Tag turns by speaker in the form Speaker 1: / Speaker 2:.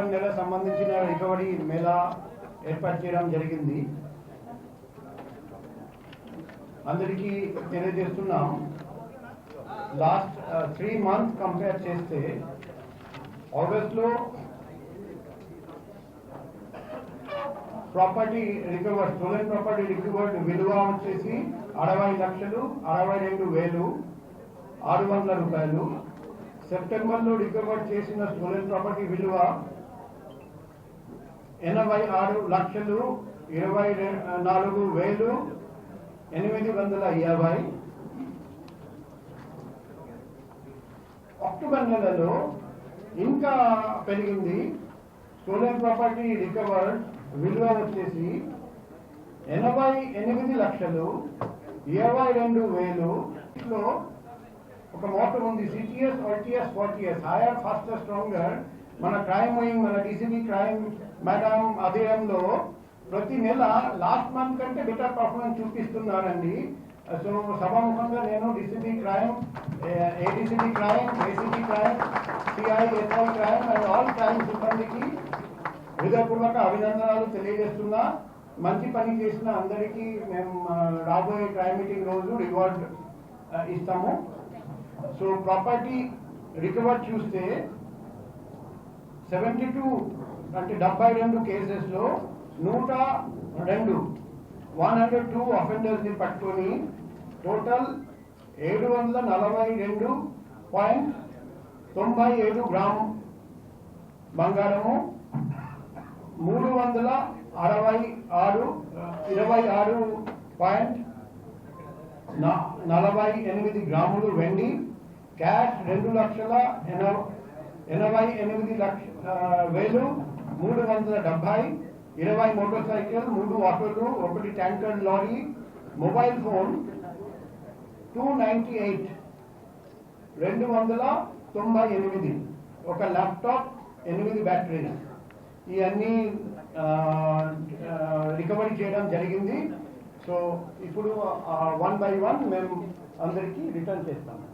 Speaker 1: October నెల సంబంధించిన recovery Mela ఏర్పాటు చేయడం జరిగింది. అందరికీ తెలియజేస్తున్నాం, లాస్ట్ 3 months కంపేర్ చేస్తే ఆగస్టులో property recover, stolen property recovered విలువ వచ్చేసి 60,62,600 రూపాయలు. సెప్టెంబర్లో రికవర్ చేసిన స్టోలెన్ ప్రాపర్టీ విలువ 86,24,850. అక్టోబర్ నెలలో ఇంకా పెరిగింది. స్టోలెన్ ప్రాపర్టీ రికవర్డ్ విలువ వచ్చేసి 88,22,000. లో ఒక మోటో ఉంది, సిటిఎస్ ఆర్టీఎస్ 40S, హైయర్ ఫాస్టర్ స్ట్రాంగర్. మన క్రైమ్ వింగ్, మన డీసీబీ క్రైమ్ మేడం ఆధ్వర్యంలో ప్రతి నెల లాస్ట్ మంత్ కంటే బెటర్ పర్ఫార్మెన్స్ చూపిస్తున్నారండి. సో సభాముఖంగా నేను DCB crime, ADCB crime, ACB crime, CI, SI crime and all crime సిబ్బందికి హృదయపూర్వక అభినందనలు తెలియజేస్తున్నా. మంచి పని చేసిన అందరికీ మేము రాబోయే క్రైమ్ మీటింగ్ రోజు రివార్డ్ ఇస్తాము. సో ప్రాపర్టీ రికవర్ చూస్తే 72 అంటే 72 కేసెస్లో 102 అఫెండర్స్ని పట్టుకొని టోటల్ 742.97 గ్రామ్ బంగారము, 326.48 గ్రాములు వెండి, క్యాష్ 2,88,370, 20 మోటార్ సైకిల్, 3 ఆటోలు, 1 ట్యాంకర్ లారీ, మొబైల్ ఫోన్ 298, ఒక ల్యాప్టాప్, 8 బ్యాటరీలు, ఇవన్నీ రికవరీ చేయడం జరిగింది. సో ఇప్పుడు 1 by 1 మేము అందరికీ రిటర్న్ చేస్తాము.